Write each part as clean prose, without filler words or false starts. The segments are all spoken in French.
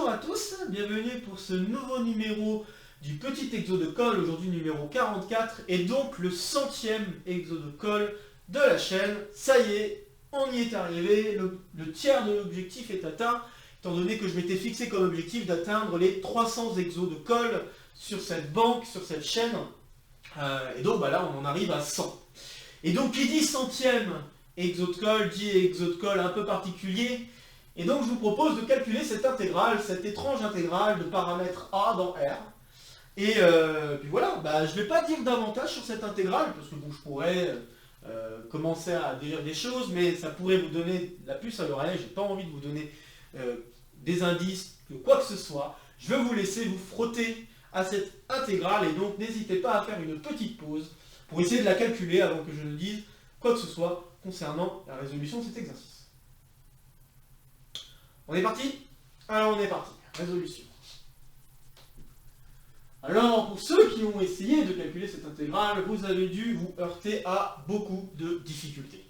Bonjour à tous, bienvenue pour ce nouveau numéro du petit exo de colle, aujourd'hui numéro 44, et donc le 100e exo de colle de la chaîne. Ça y est, on y est arrivé, le tiers de l'objectif est atteint, étant donné que je m'étais fixé comme objectif d'atteindre les 300 exos de colle sur cette banque, sur cette chaîne, et donc bah là on en arrive à 100. Et donc qui dit 100e exo de colle, dit exo de colle un peu particulier. Et donc je vous propose de calculer cette intégrale, cette étrange intégrale de paramètres a dans R. Et puis voilà, bah, je ne vais pas dire davantage sur cette intégrale, parce que bon, je pourrais commencer à dire des choses, mais ça pourrait vous donner la puce à l'oreille. J'ai pas envie de vous donner des indices, quoi que ce soit. Je vais vous laisser vous frotter à cette intégrale, et donc n'hésitez pas à faire une petite pause pour essayer de la calculer avant que je ne dise quoi que ce soit concernant la résolution de cet exercice. On est parti? Alors on est parti. Résolution. Alors pour ceux qui ont essayé de calculer cette intégrale, vous avez dû vous heurter à beaucoup de difficultés.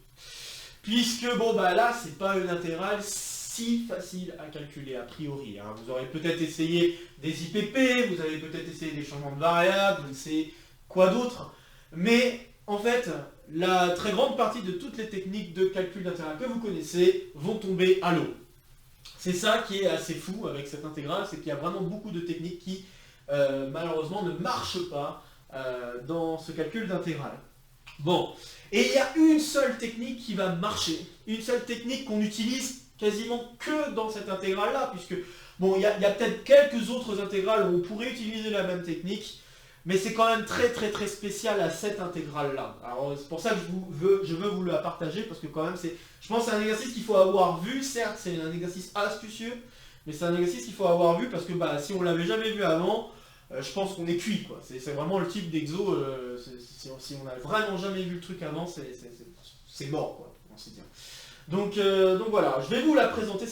Puisque bon bah là c'est pas une intégrale si facile à calculer a priori. Hein. Vous aurez peut-être essayé des IPP, vous avez peut-être essayé des changements de variables, je ne sais quoi d'autre. Mais en fait, la très grande partie de toutes les techniques de calcul d'intégrale que vous connaissez vont tomber à l'eau. C'est ça qui est assez fou avec cette intégrale, c'est qu'il y a vraiment beaucoup de techniques qui, malheureusement, ne marchent pas dans ce calcul d'intégrale. Bon, et il y a une seule technique qui va marcher, une seule technique qu'on utilise quasiment que dans cette intégrale-là, puisque, bon, il y a peut-être quelques autres intégrales où on pourrait utiliser la même technique, mais c'est quand même très spécial à cette intégrale-là. Alors c'est pour ça que je veux vous la partager, parce que quand même, je pense que c'est un exercice qu'il faut avoir vu. Certes, c'est un exercice astucieux, mais c'est un exercice qu'il faut avoir vu, parce que bah, si on ne l'avait jamais vu avant, je pense qu'on est cuit, quoi. C'est vraiment le type d'exo, si on n'a vraiment jamais vu le truc avant, c'est mort, quoi, pour ainsi dire. Donc voilà, je vais vous la présenter.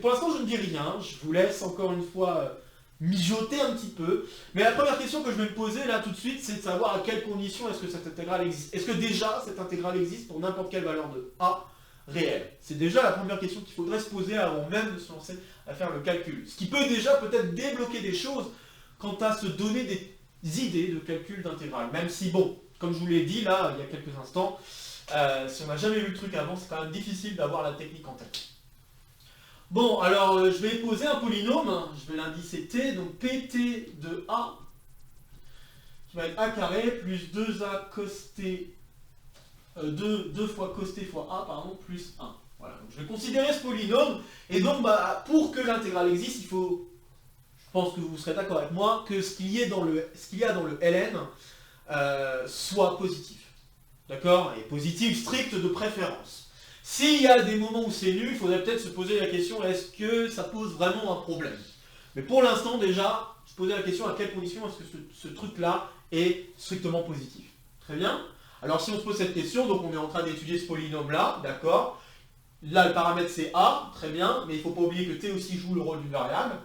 Pour l'instant, je ne dis rien, je vous laisse encore une fois mijoter un petit peu. Mais la première question que je vais me poser là tout de suite, c'est de savoir à quelles conditions est-ce que cette intégrale existe. Est-ce que déjà cette intégrale existe pour n'importe quelle valeur de a réelle? C'est déjà la première question qu'il faudrait se poser avant même de se lancer à faire le calcul. Ce qui peut déjà peut-être débloquer des choses quant à se donner des idées de calcul d'intégrale. Même si, bon, comme je vous l'ai dit là, il y a quelques instants, si on n'a jamais vu le truc avant, c'est quand même difficile d'avoir la technique en tête. Bon, alors je vais poser un polynôme, je vais l'indicer t, donc pt de a, qui va être a carré plus 2a cos t, 2 fois cos t fois a, pardon, plus 1. Voilà, donc je vais considérer ce polynôme, et donc bah, pour que l'intégrale existe, il faut, je pense que vous serez d'accord avec moi, que ce qu'il y a dans le ln soit positif. D'accord? Et positif strict de préférence. S'il y a des moments où c'est nul, il faudrait peut-être se poser la question, est-ce que ça pose vraiment un problème? Mais pour l'instant déjà, se poser la question à quelles conditions est-ce que ce truc-là est strictement positif. Très bien? Alors si on se pose cette question, donc on est en train d'étudier ce polynôme-là, d'accord? Là le paramètre c'est a, très bien, mais il ne faut pas oublier que t aussi joue le rôle d'une variable.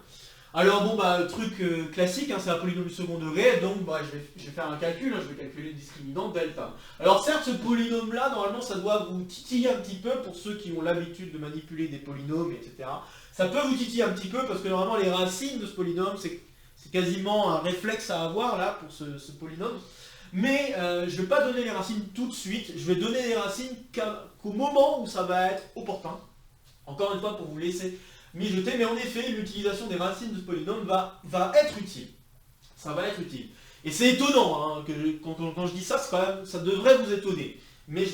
Alors bon, bah, truc classique, hein, c'est un polynôme du second degré, donc bah, je vais faire un calcul, hein, je vais calculer le discriminant delta. Alors certes, ce polynôme-là, normalement, ça doit vous titiller un petit peu, pour ceux qui ont l'habitude de manipuler des polynômes, etc. Ça peut vous titiller un petit peu, parce que normalement, les racines de ce polynôme, c'est quasiment un réflexe à avoir, là, pour ce polynôme. Mais je ne vais pas donner les racines tout de suite, je vais donner les racines qu'au moment où ça va être opportun. Encore une fois, pour vous laisser mijoter, mais en effet, l'utilisation des racines de ce polynôme va être utile. Ça va être utile. Et c'est étonnant, hein, quand je dis ça, ça devrait vous étonner. Mais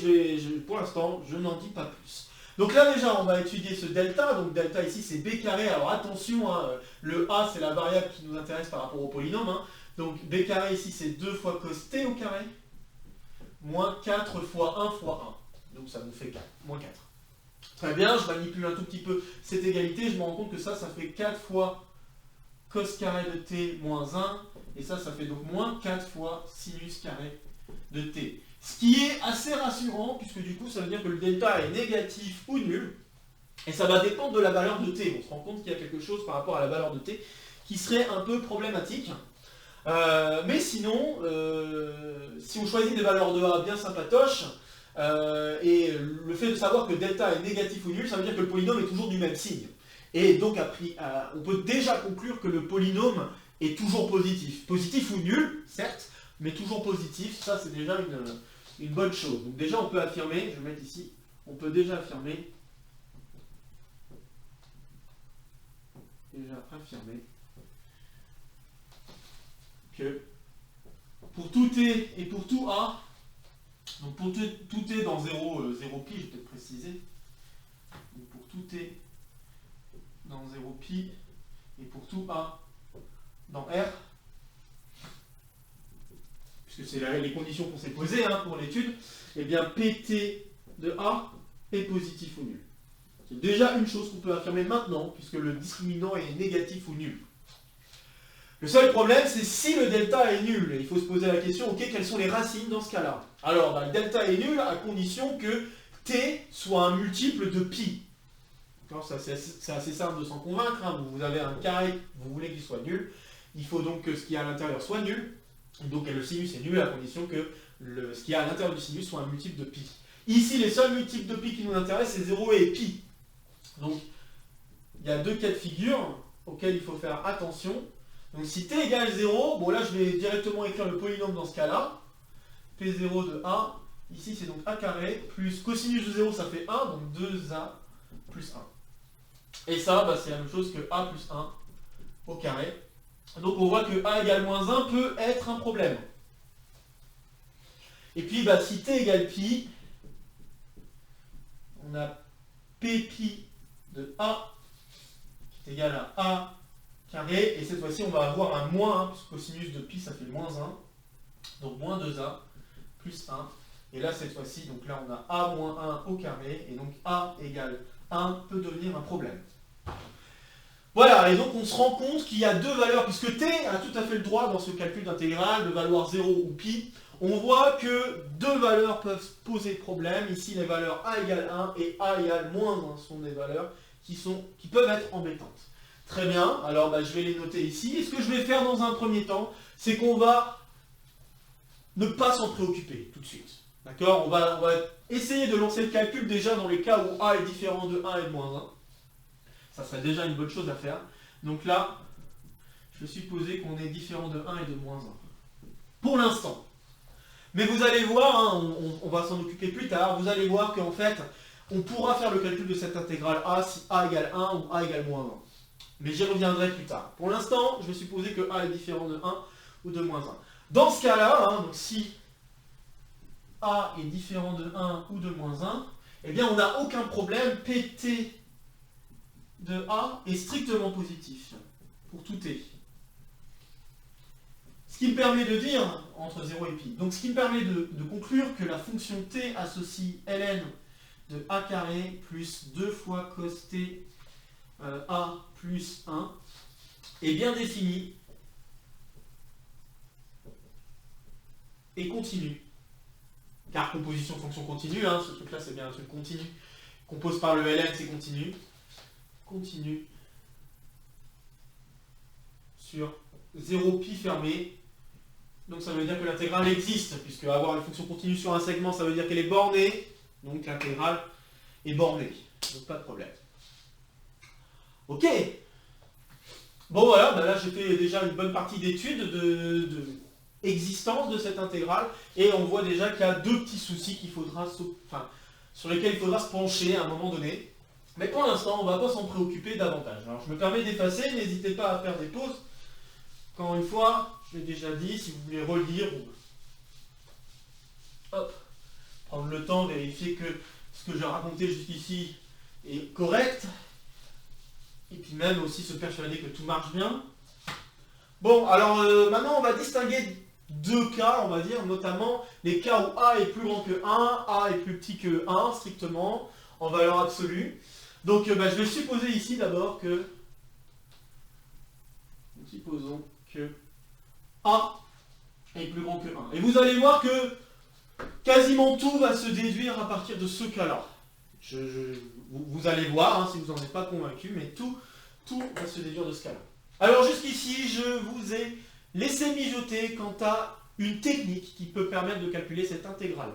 pour l'instant, je n'en dis pas plus. Donc là déjà, on va étudier ce delta. Donc delta ici, c'est b carré. Alors attention, hein, le a, c'est la variable qui nous intéresse par rapport au polynôme. Hein. Donc b carré ici, c'est 2 fois cos t au carré, moins 4 fois 1 fois 1. Donc ça nous fait 4, moins 4. Très bien, je manipule un tout petit peu cette égalité, je me rends compte que ça fait 4 fois cos carré de t moins 1, et ça fait donc moins 4 fois sinus carré de t. Ce qui est assez rassurant, puisque du coup ça veut dire que le delta est négatif ou nul, et ça va dépendre de la valeur de t. On se rend compte qu'il y a quelque chose par rapport à la valeur de t qui serait un peu problématique. Mais sinon, si on choisit des valeurs de a bien sympatoches, et le fait de savoir que delta est négatif ou nul, ça veut dire que le polynôme est toujours du même signe. Et donc on peut déjà conclure que le polynôme est toujours positif. Positif ou nul, certes, mais toujours positif, ça c'est déjà une bonne chose. Donc déjà on peut affirmer, je vais mettre ici, on peut déjà affirmer que pour tout t et pour tout a, donc pour tout t dans 0, 0 pi, je vais peut-être préciser, donc pour tout t dans 0 pi et pour tout a dans R, puisque c'est les conditions qu'on s'est posées pour l'étude, et bien pt de A est positif ou nul. C'est déjà une chose qu'on peut affirmer maintenant, puisque le discriminant est négatif ou nul. Le seul problème, c'est si le delta est nul. Et il faut se poser la question, ok, quelles sont les racines dans ce cas-là? Alors, le delta est nul à condition que t soit un multiple de pi. C'est assez simple de s'en convaincre. Vous avez un carré, vous voulez qu'il soit nul. Il faut donc que ce qui est à l'intérieur soit nul. Donc le sinus est nul à condition que ce qui est à l'intérieur du sinus soit un multiple de pi. Ici, les seuls multiples de pi qui nous intéressent, c'est 0 et pi. Donc, il y a deux cas de figure auxquels il faut faire attention. Donc si t égale 0, bon là je vais directement écrire le polynôme dans ce cas-là. P0 de A, ici c'est donc A carré, plus cosinus de 0 ça fait 1, donc 2A plus 1. Et ça, c'est la même chose que A plus 1 au carré. Donc on voit que A égale moins 1 peut être un problème. Et puis si t égale pi, on a P pi de A qui est égal à A carré, et cette fois-ci on va avoir un moins 1, puisque cosinus de pi ça fait moins 1, donc moins 2a plus 1, et là cette fois-ci, donc là on a a moins 1 au carré, et donc a égale 1 peut devenir un problème. Voilà, et donc on se rend compte qu'il y a deux valeurs, puisque t a tout à fait le droit dans ce calcul d'intégrale de valoir 0 ou pi, on voit que deux valeurs peuvent poser problème. Ici les valeurs a égale 1 et a égale moins 1 sont des valeurs qui peuvent être embêtantes. Très bien, alors je vais les noter ici. Et ce que je vais faire dans un premier temps, c'est qu'on va ne pas s'en préoccuper tout de suite. D'accord, on va essayer de lancer le calcul déjà dans les cas où A est différent de 1 et de moins 1. Ça serait déjà une bonne chose à faire. Donc là, je vais supposer qu'on est différent de 1 et de moins 1. Pour l'instant. Mais vous allez voir, on va s'en occuper plus tard, vous allez voir qu'en fait, on pourra faire le calcul de cette intégrale A si A égale 1 ou A égale moins 1. Mais j'y reviendrai plus tard. Pour l'instant, je vais supposer que A est différent de 1 ou de moins 1. Dans ce cas-là, donc si A est différent de 1 ou de moins 1, eh bien on n'a aucun problème, Pt de A est strictement positif pour tout t. Ce qui me permet de dire, entre 0 et pi, donc ce qui me permet de conclure que la fonction t associe ln de a carré plus 2 fois cos t a plus 1 est bien définie et continue. Car composition de fonction continue, ce truc-là c'est bien un truc continu. Compose par le ln, c'est continu. Continue sur 0 pi fermé. Donc ça veut dire que l'intégrale existe, puisque avoir une fonction continue sur un segment, ça veut dire qu'elle est bornée. Donc l'intégrale est bornée. Donc pas de problème. Ok. Bon voilà, là j'ai fait déjà une bonne partie d'études de existence de cette intégrale, et on voit déjà qu'il y a deux petits soucis sur lesquels il faudra se pencher à un moment donné. Mais pour l'instant, on ne va pas s'en préoccuper davantage. Alors je me permets d'effacer, n'hésitez pas à faire des pauses. Encore une fois, je l'ai déjà dit, si vous voulez relire, prendre le temps, vérifier que ce que j'ai raconté jusqu'ici est correct. Et puis même aussi se persuader que tout marche bien. Bon, alors maintenant on va distinguer deux cas, on va dire, notamment les cas où A est plus grand que 1, A est plus petit que 1, strictement, en valeur absolue. Donc je vais supposer ici d'abord que... Supposons que A est plus grand que 1. Et vous allez voir que quasiment tout va se déduire à partir de ce cas-là. Vous allez voir, si vous n'en êtes pas convaincu, mais tout va se déduire de ce cas-là. Alors jusqu'ici, je vous ai laissé mijoter quant à une technique qui peut permettre de calculer cette intégrale.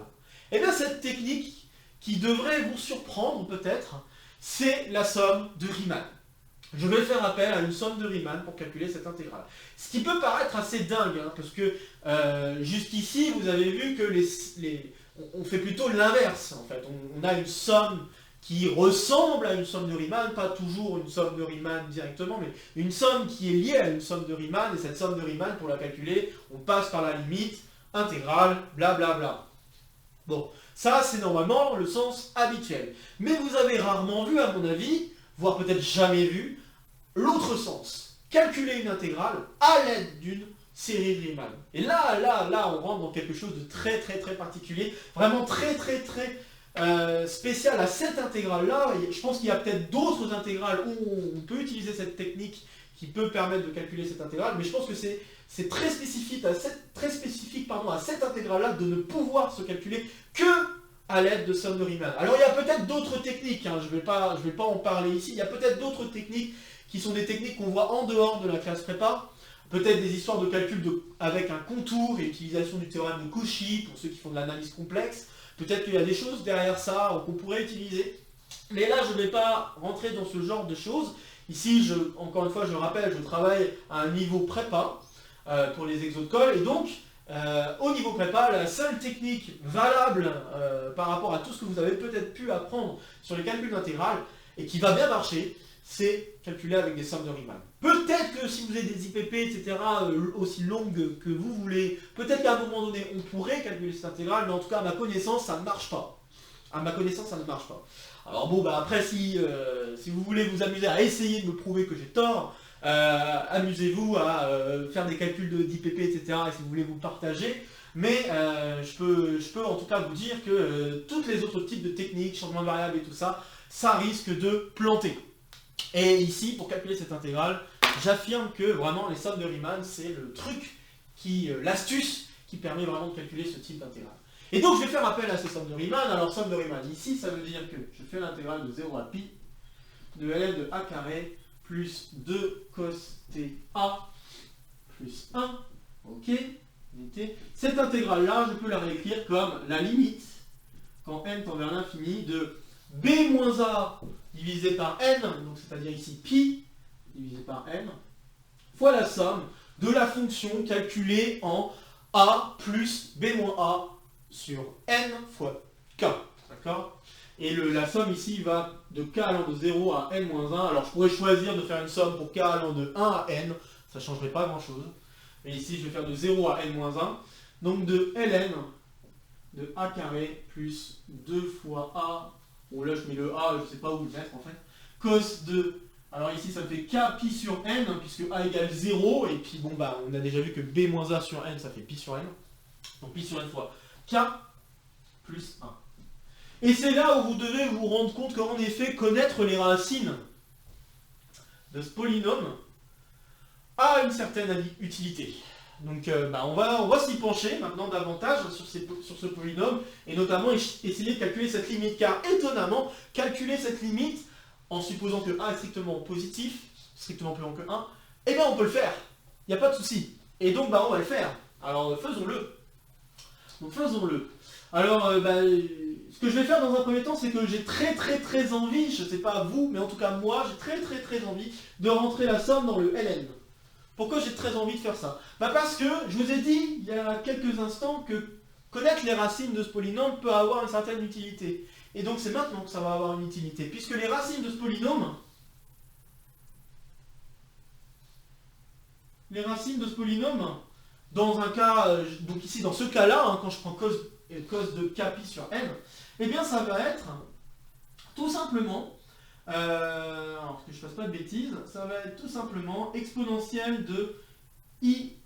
Et bien cette technique, qui devrait vous surprendre peut-être, c'est la somme de Riemann. je vais faire appel à une somme de Riemann pour calculer cette intégrale. Ce qui peut paraître assez dingue, hein, parce que jusqu'ici, vous avez vu que on fait plutôt l'inverse, en fait. On a une somme qui ressemble à une somme de Riemann, pas toujours une somme de Riemann directement, mais une somme qui est liée à une somme de Riemann, et cette somme de Riemann, pour la calculer, on passe par la limite intégrale, blablabla. Bon, ça c'est normalement le sens habituel. Mais vous avez rarement vu, à mon avis, voire peut-être jamais vu, l'autre sens. Calculer une intégrale à l'aide d'une série Riemann. Et là, on rentre dans quelque chose de très particulier, vraiment très spécial à cette intégrale-là. Je pense qu'il y a peut-être d'autres intégrales où on peut utiliser cette technique qui peut permettre de calculer cette intégrale, mais je pense que c'est très spécifique à cette intégrale-là de ne pouvoir se calculer que à l'aide de somme de Riemann. Alors il y a peut-être d'autres techniques, hein, je vais pas en parler ici, il y a peut-être d'autres techniques qui sont des techniques qu'on voit en dehors de la classe prépa, peut-être des histoires de calcul avec un contour et utilisation du théorème de Cauchy pour ceux qui font de l'analyse complexe. Peut-être qu'il y a des choses derrière ça qu'on pourrait utiliser. Mais là, je ne vais pas rentrer dans ce genre de choses. Ici, encore une fois, je rappelle, je travaille à un niveau prépa pour les exos de colle. Et donc, au niveau prépa, la seule technique valable par rapport à tout ce que vous avez peut-être pu apprendre sur les calculs d'intégrale et qui va bien marcher, c'est calculer avec des sommes de Riemann. Peut-être que si vous avez des IPP, etc., aussi longues que vous voulez, peut-être qu'à un moment donné, on pourrait calculer cette intégrale, mais en tout cas, à ma connaissance, ça ne marche pas. À ma connaissance, ça ne marche pas. Alors bon, après, si vous voulez vous amuser à essayer de me prouver que j'ai tort, amusez-vous à faire des calculs d'IPP, etc., et si vous voulez vous partager. Mais je peux en tout cas vous dire que tous les autres types de techniques, changement de variable et tout ça, ça risque de planter. Et ici, pour calculer cette intégrale, j'affirme que vraiment les sommes de Riemann, c'est le truc, l'astuce qui permet vraiment de calculer ce type d'intégrale. Et donc je vais faire appel à ces sommes de Riemann. Alors somme de Riemann, ici, ça veut dire que je fais l'intégrale de 0 à pi de ln de a carré plus 2 cos ta plus 1. Ok. Cette intégrale-là, je peux la réécrire comme la limite, quand n tend vers l'infini, de b moins a divisé par n, donc c'est-à-dire ici pi divisé par n, fois la somme de la fonction calculée en a plus b moins a sur n fois k. D'accord? Et la somme ici va de k allant de 0 à n moins 1. Alors je pourrais choisir de faire une somme pour k allant de 1 à n, ça ne changerait pas grand-chose. Mais ici je vais faire de 0 à n moins 1. Donc de ln de a carré plus 2 fois a. Bon là je mets le a, je ne sais pas où le mettre en fait. Cos de... Alors ici ça me fait k pi sur n, puisque a égale 0. Et puis bon bah on a déjà vu que b moins a sur n ça fait pi sur n. Donc pi sur n fois k plus 1. Et c'est là où vous devez vous rendre compte qu'en effet connaître les racines de ce polynôme a une certaine utilité. Donc on va s'y pencher maintenant davantage sur ce polynôme et notamment essayer de calculer cette limite, car étonnamment, calculer cette limite en supposant que a est strictement positif, strictement plus grand que 1, eh bien on peut le faire, il n'y a pas de souci. Et donc on va le faire, alors faisons-le. Donc faisons-le. Alors ce que je vais faire dans un premier temps, c'est que j'ai très envie, je ne sais pas vous, mais en tout cas moi, j'ai très envie de rentrer la somme dans le ln. Pourquoi j'ai très envie de faire ça? Parce que je vous ai dit il y a quelques instants que connaître les racines de ce polynôme peut avoir une certaine utilité. Et donc c'est maintenant que ça va avoir une utilité, puisque les racines de ce polynôme, dans un cas, donc ici dans ce cas-là, quand je prends cos de k pi sur n, eh bien ça va être tout simplement, alors que je ne fasse pas de bêtises, ça va être tout simplement exponentielle de ik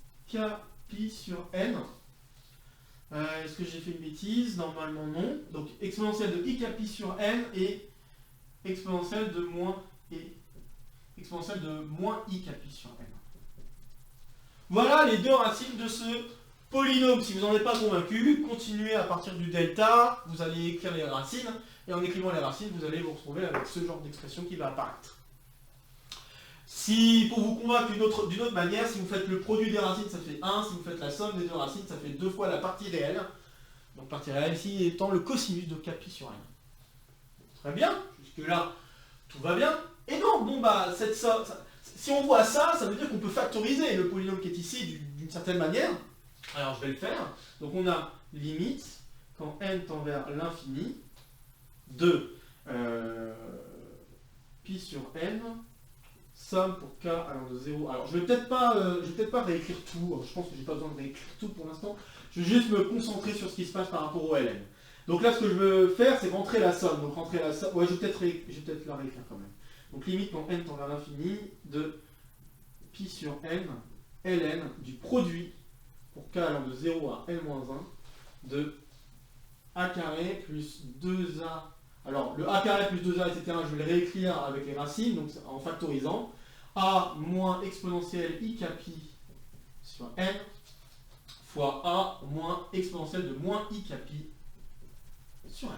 pi sur n. Est-ce que j'ai fait une bêtise? Normalement non. Donc exponentielle de ik pi sur n et exponentielle de moins ik pi sur n. Voilà les deux racines de ce polynôme. Si vous n'en êtes pas convaincu, continuez à partir du delta, vous allez écrire les racines, et en écrivant les racines, vous allez vous retrouver avec ce genre d'expression qui va apparaître. Si, pour vous convaincre d'une autre manière, si vous faites le produit des racines, ça fait 1, si vous faites la somme des deux racines, ça fait 2 fois la partie réelle. Donc partie réelle ici étant le cosinus de k pi sur n. Très bien, jusque là, tout va bien. Et donc, bon bah, si on voit ça, ça veut dire qu'on peut factoriser le polynôme qui est ici d'une certaine manière. Alors je vais le faire. Donc on a limite, quand n tend vers l'infini, de pi sur n, somme pour k allant de 0. Alors je vais peut-être pas réécrire tout, je pense que j'ai pas besoin de réécrire tout pour l'instant. Je vais juste me concentrer sur ce qui se passe par rapport au ln. Donc là ce que je veux faire c'est rentrer la somme. Donc rentrer la somme. Ouais, je vais peut-être la réécrire quand même. Donc limite quand n tend vers l'infini de pi sur n, ln du produit pour k allant de 0 à n-1 de a carré plus 2a. Alors le a carré plus 2a, etc., je vais le réécrire avec les racines, donc en factorisant. A moins exponentielle i cap i sur n fois a moins exponentielle de moins i cap i sur n.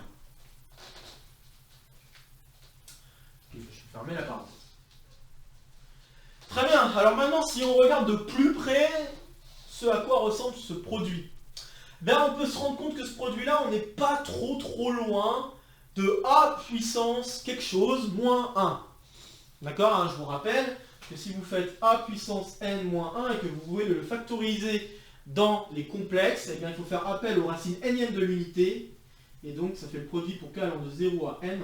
Et je vais fermer la parenthèse. Très bien, alors maintenant si on regarde de plus près ce à quoi ressemble ce produit, ben on peut se rendre compte que ce produit-là, on n'est pas trop loin de a puissance quelque chose moins 1. D'accord, hein, je vous rappelle que si vous faites a puissance n moins 1 et que vous voulez le factoriser dans les complexes, eh bien, il faut faire appel aux racines nème de l'unité. Et donc ça fait le produit pour k allant de 0 à n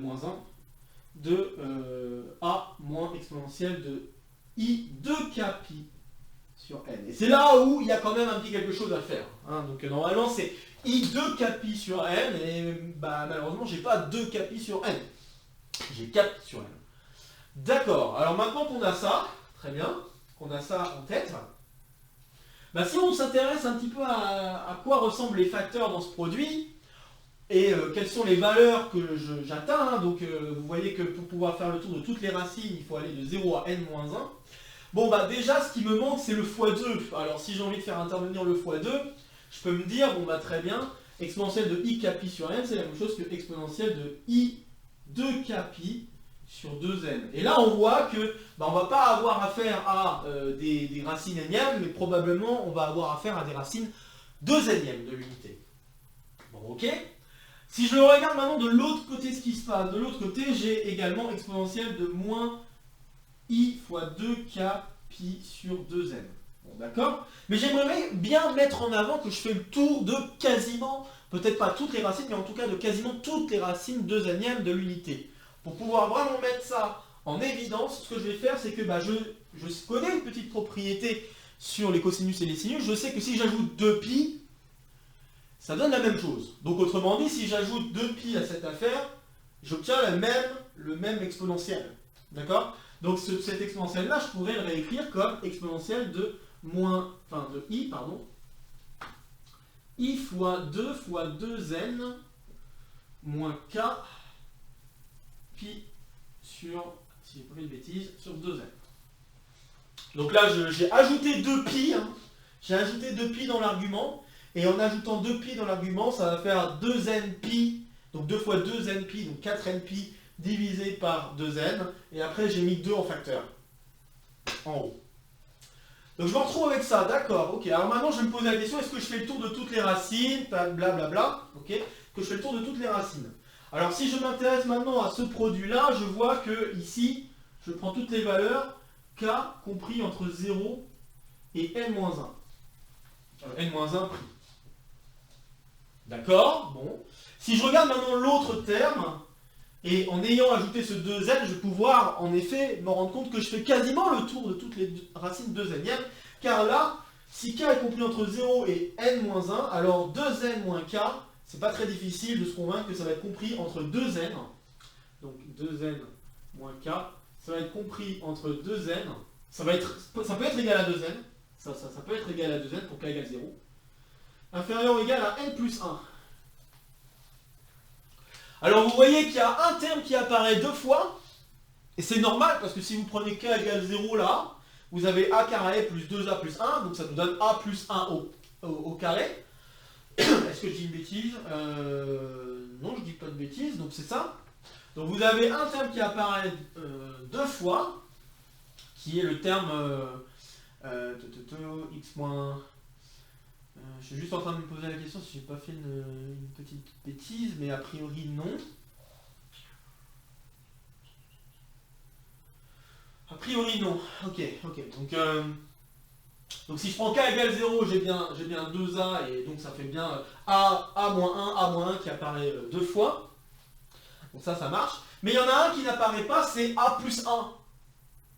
moins 1 de a moins exponentielle de i de k pi sur n. Et c'est là où il y a quand même un petit quelque chose à faire. Hein. Donc normalement c'est i de k pi sur n, et bah, malheureusement j'ai pas 2 k pi sur n. J'ai 4 sur n. D'accord, alors maintenant qu'on a ça, très bien, qu'on a ça en tête, bah, si on s'intéresse un petit peu à quoi ressemblent les facteurs dans ce produit, et quelles sont les valeurs que j'atteins, hein, donc vous voyez que pour pouvoir faire le tour de toutes les racines, il faut aller de 0 à n-1. Bon bah déjà ce qui me manque c'est le x2. Alors si j'ai envie de faire intervenir le x2, je peux me dire, bon bah très bien, exponentielle de i cap i sur n, c'est la même chose que exponentielle de i de cap i sur 2n. Et là on voit que bah, on va pas avoir affaire à des racines énièmes, mais probablement on va avoir affaire à des racines 2n de l'unité. Bon ok. Si je regarde maintenant de l'autre côté ce qui se passe, de l'autre côté j'ai également exponentielle de moins i fois 2k pi sur 2n. Bon, d'accord? Mais j'aimerais bien mettre en avant que je fais le tour de quasiment, peut-être pas toutes les racines, mais en tout cas de quasiment toutes les racines 2n de l'unité. Pour pouvoir vraiment mettre ça en évidence, ce que je vais faire, c'est que bah, je connais une petite propriété sur les cosinus et les sinus. Je sais que si j'ajoute 2pi, ça donne la même chose. Donc autrement dit, si j'ajoute 2pi à cette affaire, j'obtiens le même exponentiel. D'accord? Donc cette exponentielle-là, je pourrais le réécrire comme exponentielle de i fois 2 fois 2n moins k pi sur, si j'ai pas fait de bêtises, sur 2n. Donc là, j'ai ajouté 2pi, hein. J'ai ajouté 2pi dans l'argument, et en ajoutant 2pi dans l'argument, ça va faire 2n pi, donc 2 fois 2n pi, donc 4n pi, divisé par 2n, et après j'ai mis 2 en facteur, en haut. Donc je me retrouve avec ça, d'accord, ok. Alors maintenant je vais me poser la question, est-ce que je fais le tour de toutes les racines, blablabla, ok, que je fais le tour de toutes les racines. Alors si je m'intéresse maintenant à ce produit-là, je vois que ici, je prends toutes les valeurs, k compris entre 0 et n-1. n-1 pris. D'accord, bon. Si je regarde maintenant l'autre terme, et en ayant ajouté ce 2n, je vais pouvoir en effet me rendre compte que je fais quasiment le tour de toutes les racines 2n, car là, si k est compris entre 0 et n-1, alors 2n moins k, c'est pas très difficile de se convaincre que ça va être compris entre 2n, donc 2n moins k, ça va être compris entre 2n, ça peut être égal à 2n, ça peut être égal à 2n pour k égale 0, inférieur ou égal à n plus 1. Alors vous voyez qu'il y a un terme qui apparaît deux fois, et c'est normal parce que si vous prenez k égale 0 là, vous avez a carré plus 2a plus 1, donc ça nous donne a plus 1 au carré. Est-ce que je dis une bêtise? Non, je dis pas de bêtises, donc c'est ça. Donc vous avez un terme qui apparaît deux fois, qui est le terme x moins... je suis juste en train de me poser la question si j'ai pas fait une petite bêtise, mais a priori non. A priori non. Ok. Donc si je prends k égale 0, j'ai bien 2a, et donc ça fait bien a-1 qui apparaît deux fois. Donc ça marche. Mais il y en a un qui n'apparaît pas, c'est a plus 1.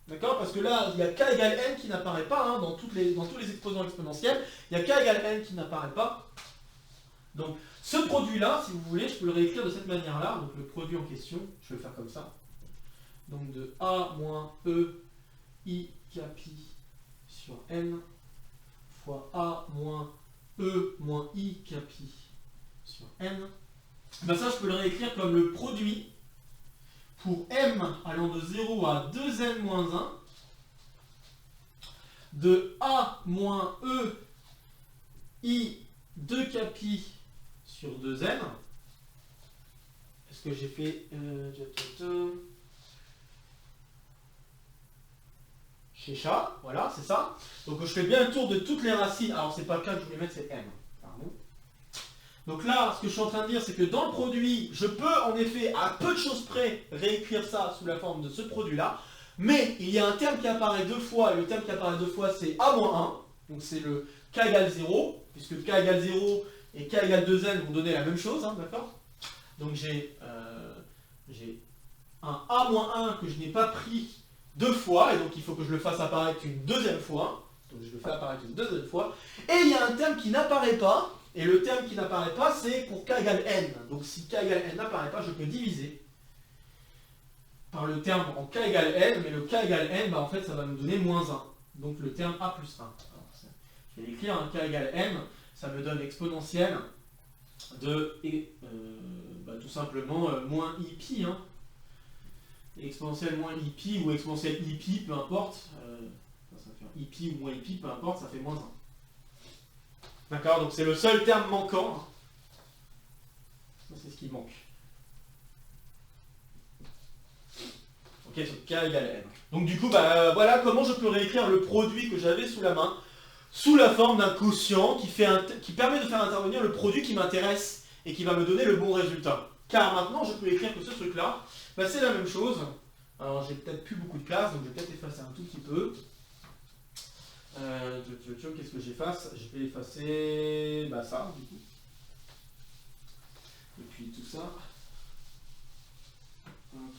D'accord? Parce que là, il y a k égale n qui n'apparaît pas, hein, dans tous les exposants exponentiels. Il y a k égale n qui n'apparaît pas. Donc ce produit-là, si vous voulez, je peux le réécrire de cette manière-là. Donc le produit en question, je vais le faire comme ça. Donc de a moins e i capi sur n fois a moins e moins i capi sur n. Ben ça, je peux le réécrire comme le produit pour m allant de 0 à 2n moins 1 de a moins e i 2 capi sur 2n. Est-ce que j'ai fait chez chat, voilà, c'est ça. Donc je fais bien le tour de toutes les racines. Alors c'est pas le cas que je voulais mettre, c'est m. Pardon. Donc là, ce que je suis en train de dire, c'est que dans le produit, je peux en effet, à peu de choses près, réécrire ça sous la forme de ce produit-là. Mais il y a un terme qui apparaît deux fois, et le terme qui apparaît deux fois, c'est a-1. Donc c'est le k égale 0, puisque k égale 0 et k égale 2n vont donner la même chose, hein, d'accord? Donc j'ai un a-1 que je n'ai pas pris deux fois, et donc il faut que je le fasse apparaître une deuxième fois. Donc je le fais apparaître une deuxième fois. Et il y a un terme qui n'apparaît pas, et le terme qui n'apparaît pas, c'est pour k égale n. Donc si k égale n n'apparaît pas, je peux diviser par le terme en k égale n, mais le k égale n, bah en fait ça va me donner moins 1. Donc le terme a plus 1. Alors, je vais l'écrire, un k égale n, ça me donne exponentielle de, tout simplement, moins i pi, hein. Exponentielle moins i pi ou exponentielle i pi, peu importe. Ça va faire i pi ou moins i pi, peu importe, ça fait moins 1. D'accord? Donc c'est le seul terme manquant. Ça c'est ce qui manque. Ok, sur k égale n. Donc du coup, voilà comment je peux réécrire le produit que j'avais sous la main, sous la forme d'un quotient qui permet de faire intervenir le produit qui m'intéresse et qui va me donner le bon résultat. Car maintenant, je peux écrire que ce truc-là, c'est la même chose. Alors, j'ai peut-être plus beaucoup de place, donc je vais peut-être effacer un tout petit peu. Qu'est-ce que j'efface? Je vais effacer ça, du coup. Et puis tout ça. Ok.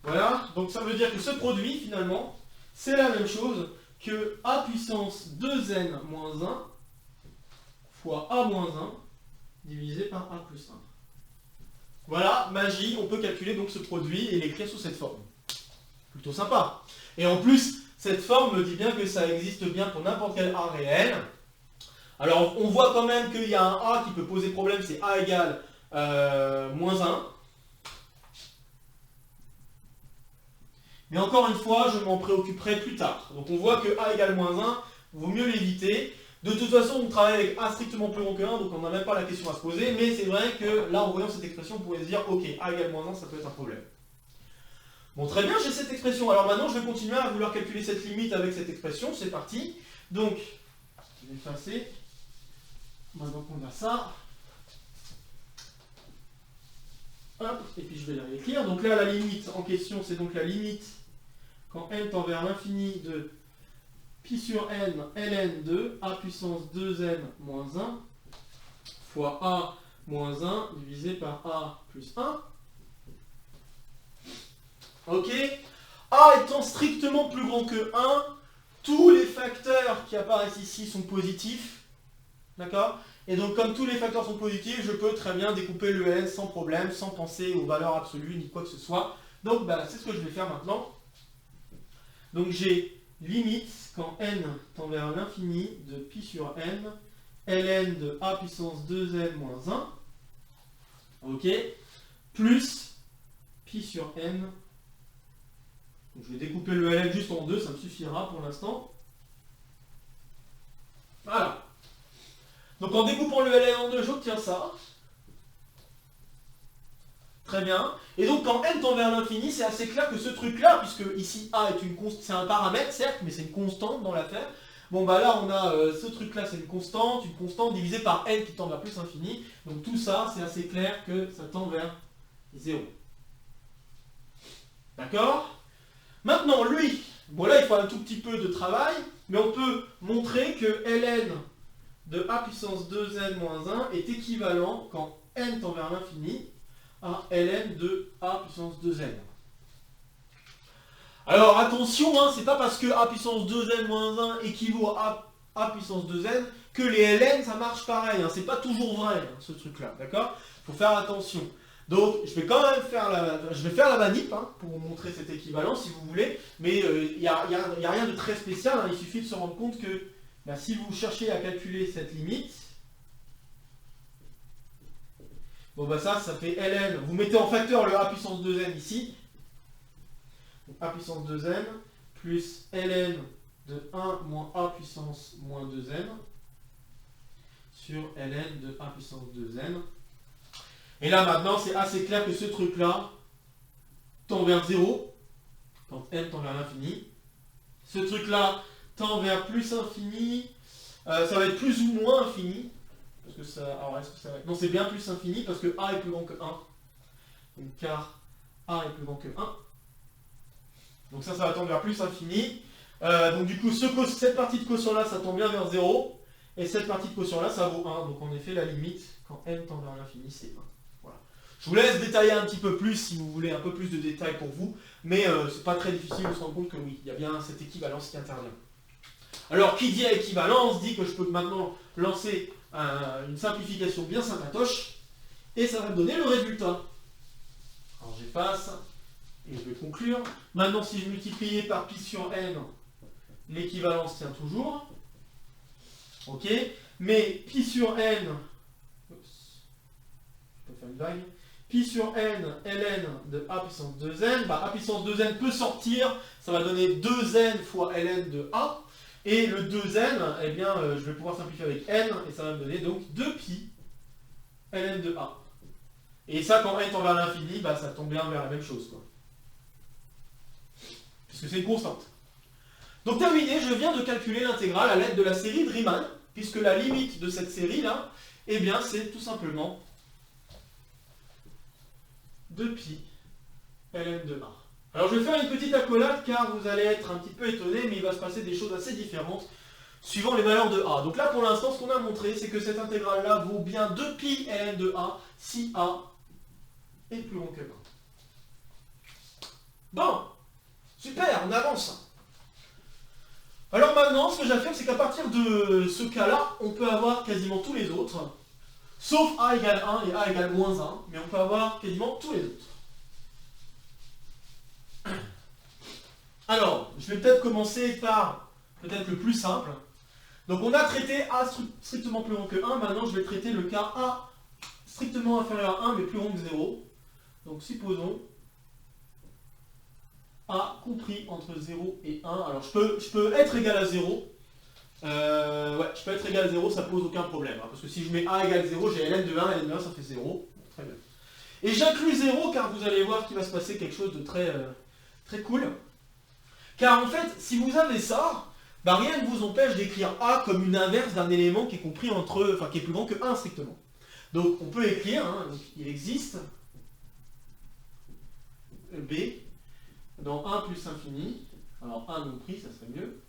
Voilà, donc ça veut dire que ce produit, finalement, c'est la même chose que a puissance 2n moins 1 fois a moins 1 divisé par a plus 1. Voilà, magie, on peut calculer donc ce produit et l'écrire sous cette forme. Plutôt sympa. Et en plus, cette forme me dit bien que ça existe bien pour n'importe quel a réel. Alors, on voit quand même qu'il y a un a qui peut poser problème, c'est a égale moins 1. Mais encore une fois, je m'en préoccuperai plus tard. Donc on voit que a égale moins 1, vaut mieux l'éviter. De toute façon, on travaille avec a strictement plus grand que 1, donc on n'a même pas la question à se poser. Mais c'est vrai que là, en voyant cette expression, on pourrait se dire, ok, a égale moins 1, ça peut être un problème. Bon, très bien, j'ai cette expression. Alors maintenant, je vais continuer à vouloir calculer cette limite avec cette expression. C'est parti. Donc, je vais effacer. Maintenant qu'on a ça. Hop, et puis je vais la réécrire. Donc là, la limite en question, c'est donc la limite quand n tend vers l'infini de pi sur n ln de a puissance 2n moins 1 fois a moins 1 divisé par a plus 1. Ok. A étant strictement plus grand que 1, tous les facteurs qui apparaissent ici sont positifs. D'accord? Et donc comme tous les facteurs sont positifs, je peux très bien découper le n sans problème, sans penser aux valeurs absolues ni quoi que ce soit. Donc c'est ce que je vais faire maintenant. Donc j'ai limite quand n tend vers l'infini de pi sur n, ln de a puissance 2n moins 1, ok, plus pi sur n. Donc je vais découper le ln juste en deux, ça me suffira pour l'instant. Voilà. Donc en découpant le ln en deux, j'obtiens ça. Très bien. Et donc quand n tend vers l'infini, c'est assez clair que ce truc-là, puisque ici a est c'est un paramètre, certes, mais c'est une constante dans l'affaire. Bon là on a ce truc-là, c'est une constante divisée par n qui tend vers plus infini. Donc tout ça, c'est assez clair que ça tend vers 0. D'accord? Maintenant, lui, bon là il faut un tout petit peu de travail, mais on peut montrer que ln de a puissance 2n moins 1 est équivalent, quand n tend vers l'infini, à ln de a puissance 2n. Alors attention, hein, c'est pas parce que a puissance 2n moins 1 équivaut à a puissance 2n que les ln ça marche pareil, hein. C'est pas toujours vrai, hein, ce truc là, d'accord? Faut faire attention. Donc je vais quand même faire la manip, hein, pour vous montrer cette équivalence si vous voulez, mais il n'y a rien de très spécial, hein. Il suffit de se rendre compte que si vous cherchez à calculer cette limite, bon bah ça fait ln, vous mettez en facteur le a puissance 2n ici, donc a puissance 2n plus ln de 1 moins a puissance moins 2n sur ln de a puissance 2n. Et là maintenant c'est assez clair que ce truc là tend vers 0 quand n tend vers l'infini. Ce truc là tend vers plus infini, ça va être plus ou moins infini. Parce que ça. Alors est-ce que ça va être. Non, c'est bien plus infini parce que a est plus grand que 1. Donc car a est plus grand que 1. Donc ça va tendre vers plus infini. Donc du coup cette partie de quotient là ça tend bien vers 0. Et cette partie de quotient là ça vaut 1. Donc en effet la limite quand n tend vers l'infini c'est 1. Voilà. Je vous laisse détailler un petit peu plus si vous voulez un peu plus de détails pour vous. Mais c'est pas très difficile de se rendre compte que oui, il y a bien cette équivalence qui intervient. Alors qui dit équivalence dit que je peux maintenant lancer une simplification bien sympatoche. Et ça va me donner le résultat. Alors j'efface. Et je vais conclure. Maintenant, si je multiplie par pi sur n, l'équivalence tient toujours. Ok. Mais pi sur n, je peux faire une vague. Pi sur n, ln de a puissance 2n, a puissance 2n peut sortir, ça va donner 2n fois ln de a. Et le 2n, eh bien, je vais pouvoir simplifier avec n, et ça va me donner donc 2pi ln de a. Et ça, quand n tend vers l'infini, ça tombe bien vers la même chose, quoi. Puisque c'est une constante. Donc terminé, je viens de calculer l'intégrale à l'aide de la série de Riemann, puisque la limite de cette série-là, eh bien, c'est tout simplement 2pi ln de a. Alors je vais faire une petite accolade, car vous allez être un petit peu étonné, mais il va se passer des choses assez différentes suivant les valeurs de a. Donc là, pour l'instant, ce qu'on a montré, c'est que cette intégrale-là vaut bien 2pi ln de a si a est plus grand que 1. Bon, super, on avance. Alors maintenant, ce que j'ai à faire, c'est qu'à partir de ce cas-là, on peut avoir quasiment tous les autres, sauf a égale 1 et a égale moins 1, mais on peut avoir quasiment tous les autres. Alors, je vais peut-être commencer par peut-être le plus simple. Donc on a traité a strictement plus grand que 1, maintenant je vais traiter le cas a strictement inférieur à 1 mais plus grand que 0. Donc supposons a compris entre 0 et 1. Alors je peux être égal à 0. Ouais, je peux être égal à 0, ça pose aucun problème. Hein, parce que si je mets a égale 0, j'ai ln de 1, ln de 1 ça fait 0. Très bien. Et j'inclus 0 car vous allez voir qu'il va se passer quelque chose de très, très cool. Car en fait, si vous avez ça, rien ne vous empêche d'écrire a comme une inverse d'un élément qui est compris entre, qui est plus grand que 1 strictement. Donc on peut écrire, hein, donc, il existe b dans 1 plus infini, alors 1 non pris, ça serait mieux,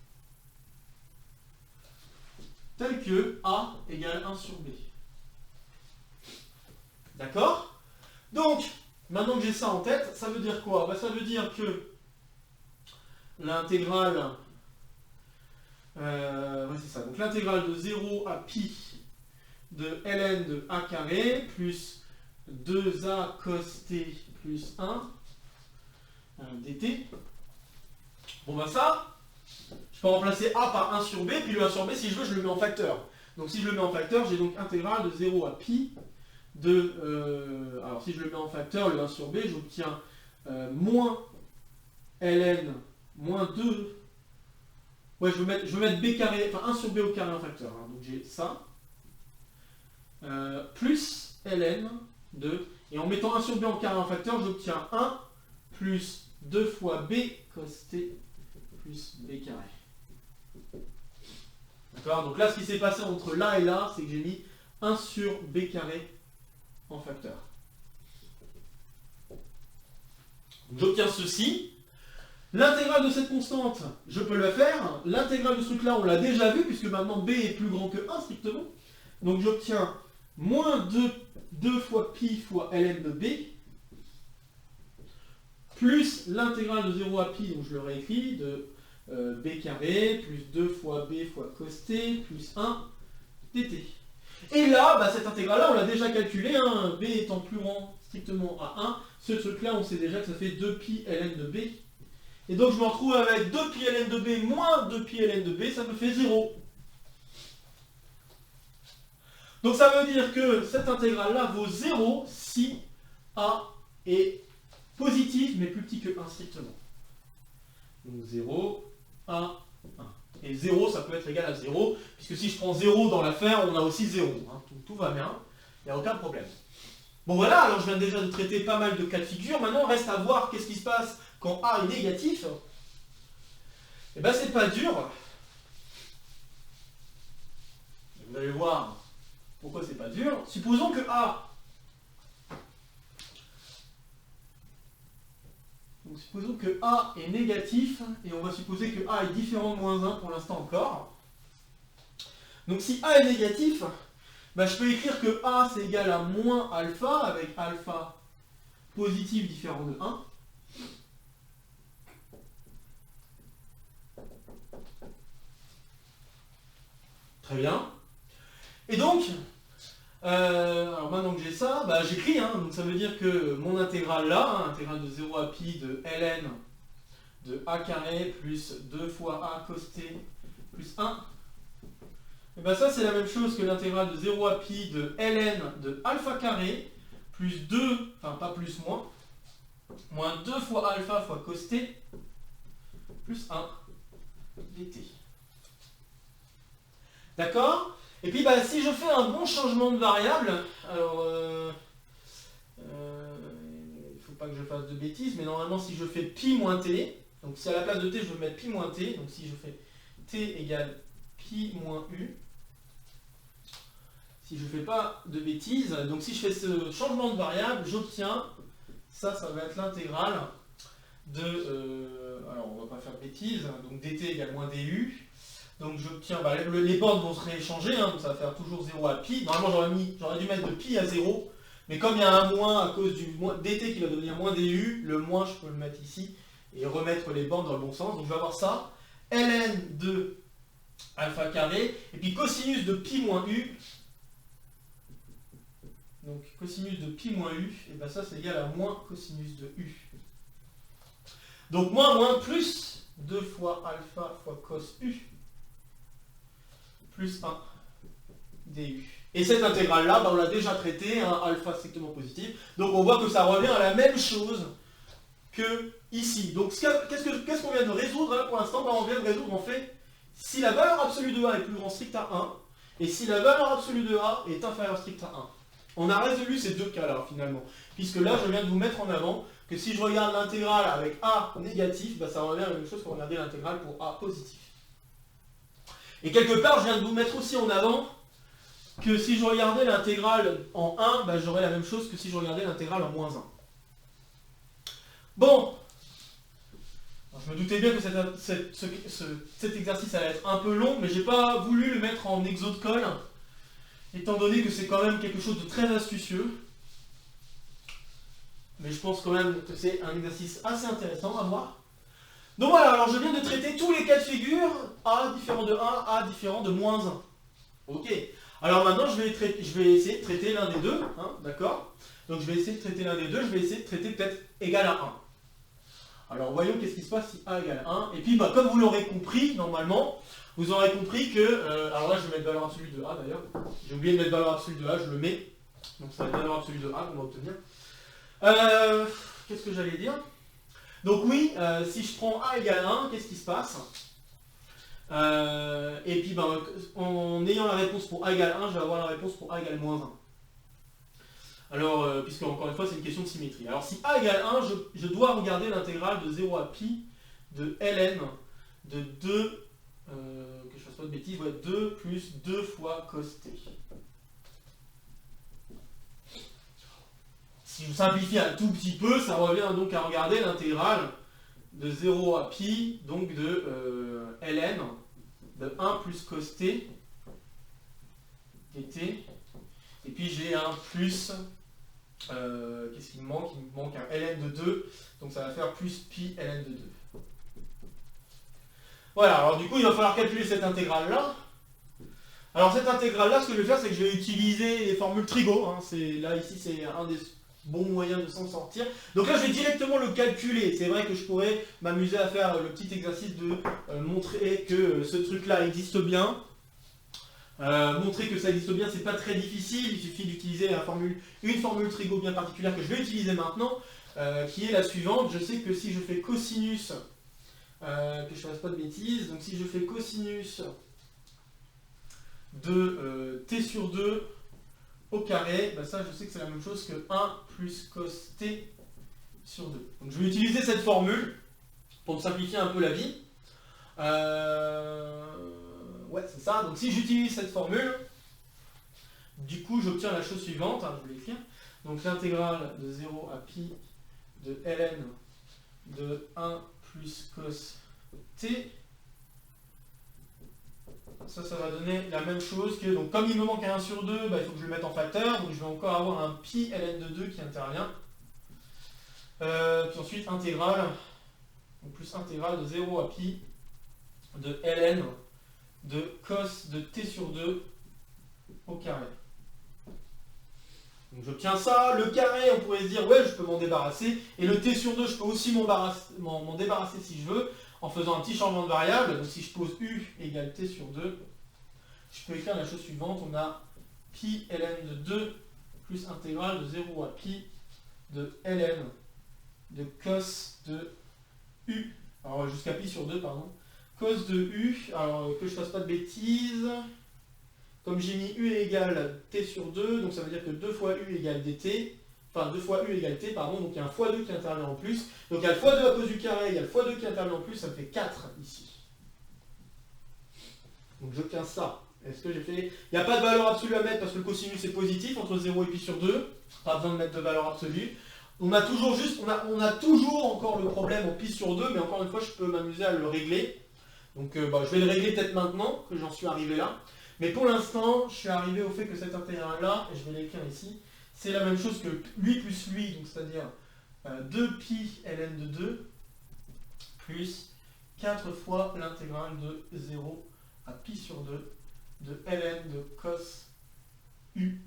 tel que a égale 1 sur b. D'accord? Donc, maintenant que j'ai ça en tête, ça veut dire quoi? Ça veut dire que l'intégrale, ouais c'est ça, donc l'intégrale de 0 à pi de ln de a carré plus 2a cos t plus 1 dt. Bon ça, je peux remplacer a par 1 sur b, puis le 1 sur b, si je veux, je le mets en facteur. Donc si je le mets en facteur, j'ai donc intégrale de 0 à pi de... alors si je le mets en facteur, le 1 sur b, j'obtiens moins ln moins 2... Ouais, je veux mettre b carré, enfin 1 sur b au carré en facteur. Hein, donc j'ai ça. Plus ln de... Et en mettant 1 sur b en carré en facteur, j'obtiens 1 plus 2 fois b cos t plus b carré. D'accord? Donc là, ce qui s'est passé entre là et là, c'est que j'ai mis 1 sur b carré en facteur. J'obtiens ceci. L'intégrale de cette constante, je peux le faire. L'intégrale de ce truc-là, on l'a déjà vu, puisque maintenant b est plus grand que 1 strictement. Donc j'obtiens moins 2 fois pi fois ln de b, plus l'intégrale de 0 à pi, donc je le réécris, de b carré, plus 2 fois b fois cos t, plus 1 dt. Et là, bah, cette intégrale-là, on l'a déjà calculée, hein, b étant plus grand strictement à 1, ce truc-là, on sait déjà que ça fait 2 pi ln de b. Et donc je me retrouve avec 2 pi ln de b moins 2 pi ln de b, ça me fait 0. Donc ça veut dire que cette intégrale-là vaut 0 si a est positif, mais plus petit que 1 strictement. Donc 0, A, 1. Et 0, ça peut être égal à 0, puisque si je prends 0 dans l'affaire, on a aussi 0. Hein. Tout va bien, il n'y a aucun problème. Bon voilà, alors je viens déjà de traiter pas mal de cas de figure. Maintenant, reste à voir qu'est-ce qui se passe quand A est négatif. Et bien, c'est pas dur. Vous allez voir pourquoi c'est pas dur. Supposons que A... Donc, supposons que A est négatif, et on va supposer que A est différent de moins 1 pour l'instant encore. Donc si A est négatif, bah, je peux écrire que A c'est égal à moins alpha, avec alpha positif différent de 1. Très bien. Et donc, alors maintenant que j'ai ça, bah, j'écris, hein, donc ça veut dire que mon intégrale là, hein, intégrale de 0 à pi de ln de a carré plus 2 fois a cos t plus 1, et bien ça c'est la même chose que l'intégrale de 0 à pi de ln de alpha carré plus 2, enfin pas plus moins 2 fois alpha fois cos t plus 1 dt. D'accord? Et puis bah, si je fais un bon changement de variable, alors il ne faut pas que je fasse de bêtises, mais normalement si je fais pi moins t, donc si à la place de t je veux mettre pi moins t, donc si je fais t égale pi moins u, si je ne fais pas de bêtises, donc si je fais ce changement de variable, j'obtiens, ça va être l'intégrale de, alors on va pas faire de bêtises, donc dt égale moins du. Donc j'obtiens, bah, les bornes vont se rééchanger, hein, donc ça va faire toujours 0 à pi. Normalement j'aurais dû mettre de pi à 0, mais comme il y a un moins à cause du dt qui va devenir moins du, le moins je peux le mettre ici et remettre les bornes dans le bon sens. Donc je vais avoir ça, ln de alpha carré, et puis cosinus de pi moins u. Donc cosinus de pi moins u, et bien ça c'est égal à moins cosinus de u. Donc moins plus 2 fois alpha fois cos u plus 1 du. Et cette intégrale-là, bah, on l'a déjà traitée, hein, alpha strictement positif. Donc on voit que ça revient à la même chose que ici. Donc qu'est-ce qu'on vient de résoudre là pour l'instant? Bah, on vient de résoudre en fait si la valeur absolue de A est plus grand strict à 1 et si la valeur absolue de A est inférieure strict à 1. On a résolu ces deux cas-là finalement. Puisque là, je viens de vous mettre en avant que si je regarde l'intégrale avec A négatif, bah, ça revient à la même chose qu'on regardait l'intégrale pour A positif. Et quelque part, je viens de vous mettre aussi en avant que si je regardais l'intégrale en 1, bah, j'aurais la même chose que si je regardais l'intégrale en moins 1. Bon, alors, je me doutais bien que cet exercice allait être un peu long, mais j'ai pas voulu le mettre en exo de colle, étant donné que c'est quand même quelque chose de très astucieux. Mais je pense quand même que c'est un exercice assez intéressant à voir. Donc voilà, alors je viens de traiter tous les cas de figure, A différent de 1, A différent de moins 1. Ok. Alors maintenant, je vais essayer de traiter l'un des deux, hein, d'accord? Donc je vais essayer de traiter l'un des deux, je vais essayer de traiter peut-être égal à 1. Alors voyons qu'est-ce qui se passe si A égale 1. Et puis, bah, comme vous l'aurez compris, normalement, vous aurez compris que... alors là, je vais mettre valeur absolue de A d'ailleurs. J'ai oublié de mettre valeur absolue de A, je le mets. Donc ça va être valeur absolue de A qu'on va obtenir. Qu'est-ce que j'allais dire? Donc oui, si je prends A égale 1, qu'est-ce qui se passe? Et puis ben, en ayant la réponse pour A égale 1, je vais avoir la réponse pour A égale moins 1. Alors, puisque encore une fois c'est une question de symétrie. Alors si A égale 1, je dois regarder l'intégrale de 0 à pi de ln de 2, que je fasse pas de bêtises, ouais, 2 plus 2 fois cos t. Si je simplifie un tout petit peu, ça revient donc à regarder l'intégrale de 0 à pi, donc de ln de 1 plus cos t dt. Et puis j'ai un plus, qu'est-ce qu'il me manque? Il me manque un ln de 2, donc ça va faire plus pi ln de 2. Voilà, alors du coup il va falloir calculer cette intégrale-là. Alors cette intégrale-là, ce que je vais faire, c'est que je vais utiliser les formules trigo. Hein. Là, ici, c'est un des bons moyens de s'en sortir. Donc là, je vais directement le calculer. C'est vrai que je pourrais m'amuser à faire le petit exercice de montrer que ce truc-là existe bien. Montrer que ça existe bien, c'est pas très difficile. Il suffit d'utiliser une formule trigo bien particulière que je vais utiliser maintenant, qui est la suivante. Je sais que si je fais cosinus, que je ne fasse pas de bêtises, donc si je fais cosinus de t sur 2 au carré, bah ça je sais que c'est la même chose que 1 plus cos t sur 2. Donc je vais utiliser cette formule pour me simplifier un peu la vie. Ouais, c'est ça. Donc si j'utilise cette formule, du coup j'obtiens la chose suivante, hein, je vais l'écrire. Donc l'intégrale de 0 à pi de ln de 1 plus cos t. Ça va donner la même chose que, donc comme il me manque un 1 sur 2, bah, il faut que je le mette en facteur, donc je vais encore avoir un pi ln de 2 qui intervient. Puis ensuite intégrale, donc plus intégrale de 0 à pi de ln de cos de t sur 2 au carré. Donc j'obtiens ça, le carré on pourrait se dire ouais je peux m'en débarrasser, et le t sur 2 je peux aussi m'en débarrasser si je veux, en faisant un petit changement de variable. Donc si je pose u égale t sur 2, je peux écrire la chose suivante, on a pi ln de 2 plus intégrale de 0 à pi de ln de cos de u, alors jusqu'à pi sur 2 pardon, cos de u, alors que je fasse pas de bêtises, comme j'ai mis u égale t sur 2, donc ça veut dire que 2 fois u égale dt, enfin 2 fois u égale t, pardon, donc il y a un x2 qui intervient en plus, donc il y a le x2 à cause du carré, il y a le x2 qui intervient en plus, ça me fait 4 ici. Donc j'obtiens ça. Est-ce que j'ai fait... Il n'y a pas de valeur absolue à mettre parce que le cosinus est positif entre 0 et pi sur 2, pas besoin de mettre de valeur absolue. On a toujours encore le problème en pi sur 2, mais encore une fois je peux m'amuser à le régler. Donc je vais le régler peut-être maintenant que j'en suis arrivé là. Mais pour l'instant, je suis arrivé au fait que cette intégrale-là, et je vais l'écrire ici, c'est la même chose que lui plus lui, donc c'est-à-dire 2pi ln de 2 plus 4 fois l'intégrale de 0 à pi sur 2 de ln de cos u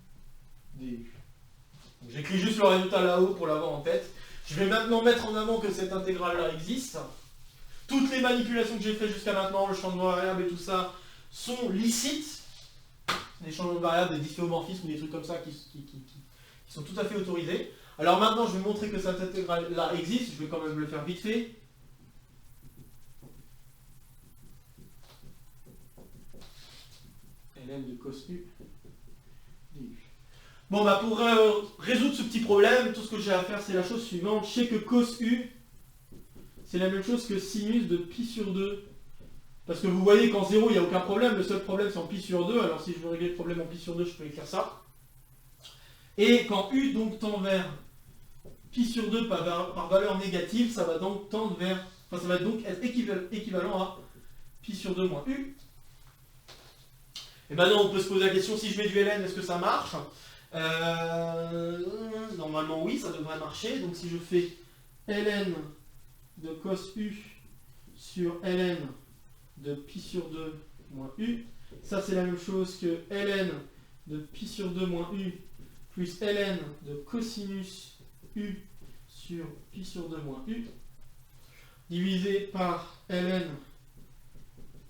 du. J'écris juste le résultat là-haut pour l'avoir en tête. Je vais maintenant mettre en avant que cette intégrale-là existe. Toutes les manipulations que j'ai faites jusqu'à maintenant, le changement de variable et tout ça, sont licites. Des changements de variables, des difféomorphismes, des trucs comme ça qui sont tout à fait autorisés. Alors maintenant, je vais montrer que cette intégrale-là existe. Je vais quand même le faire vite fait. ln de cos u du. Bon, bah pour résoudre ce petit problème, tout ce que j'ai à faire, c'est la chose suivante. Je sais que cos u, c'est la même chose que sinus de pi sur 2. Parce que vous voyez qu'en 0, il n'y a aucun problème. Le seul problème, c'est en pi sur 2. Alors si je veux régler le problème en pi sur 2, je peux écrire ça. Et quand u donc tend vers pi sur 2 par valeur négative, ça va donc tendre vers... Enfin, ça va donc être équivalent à pi sur 2 moins u. Et maintenant, on peut se poser la question, si je mets du ln, est-ce que ça marche? Normalement, oui, ça devrait marcher. Donc si je fais ln de cos u sur ln de pi sur 2 moins u, ça c'est la même chose que ln de pi sur 2 moins u plus ln de cosinus u sur pi sur 2 moins u, divisé par ln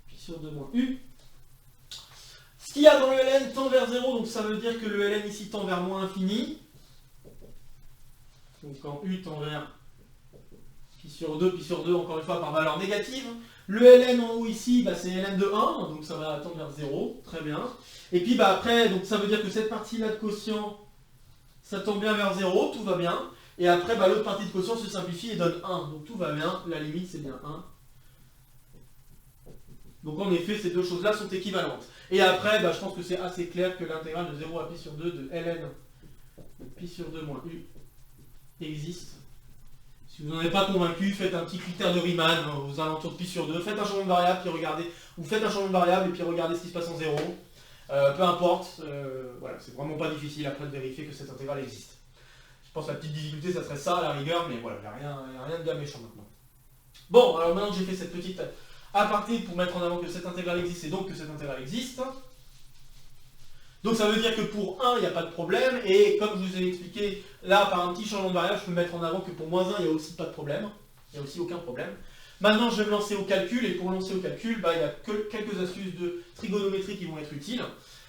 pi sur 2 moins u. Ce qu'il y a dans le ln tend vers 0, donc ça veut dire que le ln ici tend vers moins infini. Donc quand u tend vers pi sur 2 encore une fois par valeur négative. Le ln en haut ici, bah, c'est ln de 1, donc ça va tendre vers 0, très bien. Et puis bah, après, donc ça veut dire que cette partie-là de quotient, ça tend bien vers 0, tout va bien. Et après, bah, l'autre partie de quotient se simplifie et donne 1, donc tout va bien, la limite c'est bien 1. Donc en effet, ces deux choses-là sont équivalentes. Et après, bah, je pense que c'est assez clair que l'intégrale de 0 à pi sur 2 de ln de pi sur 2 moins u existe Si vous n'en êtes pas convaincu, faites un petit critère de Riemann aux alentours de pi sur 2, faites un changement de variable, puis regardez, ou faites un changement de variable et puis regardez ce qui se passe en 0. Peu importe, voilà, c'est vraiment pas difficile après de vérifier que cette intégrale existe. Je pense que la petite difficulté, ça serait ça à la rigueur, mais voilà, il n'y a rien de bien méchant maintenant. Bon, alors maintenant que j'ai fait cette petite aparté pour mettre en avant que cette intégrale existe et donc que cette intégrale existe, donc ça veut dire que pour 1, il n'y a pas de problème, et comme je vous ai expliqué, là, par un petit changement de variable, je peux mettre en avant que pour moins 1, il n'y a aussi pas de problème, il n'y a aussi aucun problème. Maintenant, je vais me lancer au calcul, et pour lancer au calcul, il y a que quelques astuces de trigonométrie qui vont être utiles.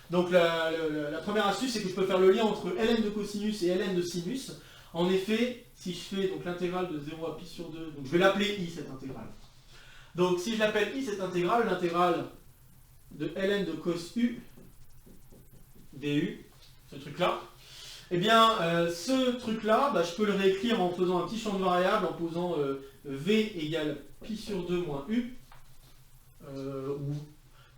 Donc la première astuce, c'est que je peux faire le lien entre ln de cosinus et ln de sinus. En effet, si je fais l'intégrale de 0 à pi sur 2, donc je vais l'appeler i cette intégrale. Donc si je l'appelle i cette intégrale, l'intégrale de ln de cos u du, ce truc-là, eh bien ce truc-là, je peux le réécrire en faisant un petit champ de variable, en posant v égale pi sur 2 moins u, ou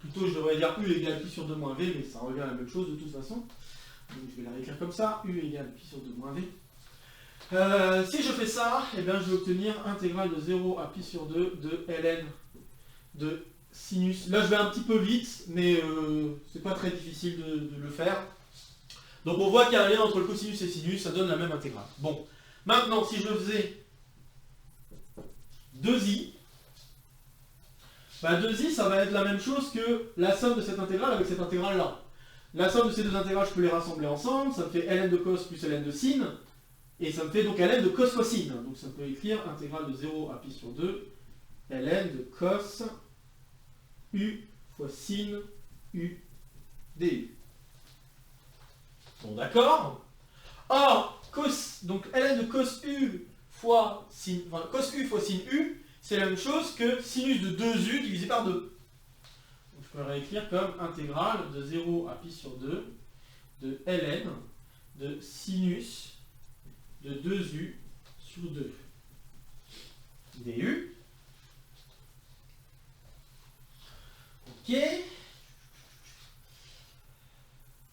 plutôt je devrais dire u égale pi sur 2 moins v, mais ça revient à la même chose de toute façon. Donc je vais la réécrire comme ça, u égale pi sur 2 moins v. Si je fais ça, eh bien, je vais obtenir intégrale de 0 à pi sur 2 de ln de sinus. Là je vais un petit peu vite, mais c'est pas très difficile de le faire. Donc on voit qu'il y a un lien entre le cosinus et sinus, ça donne la même intégrale. Bon, maintenant si je faisais 2i, 2i ça va être la même chose que la somme de cette intégrale avec cette intégrale là. La somme de ces deux intégrales, je peux les rassembler ensemble, ça me fait ln de cos plus ln de sin, et ça me fait donc ln de cos fois sin. Donc ça peut écrire intégrale de 0 à pi sur 2, ln de cos u fois sin u du. Bon, d'accord. Or, donc ln de cos u fois sin, cos u fois sin u, c'est la même chose que sinus de 2u divisé par 2. Donc, je peux le réécrire comme intégrale de 0 à pi sur 2 de ln de sinus de 2u sur 2 du. Ok.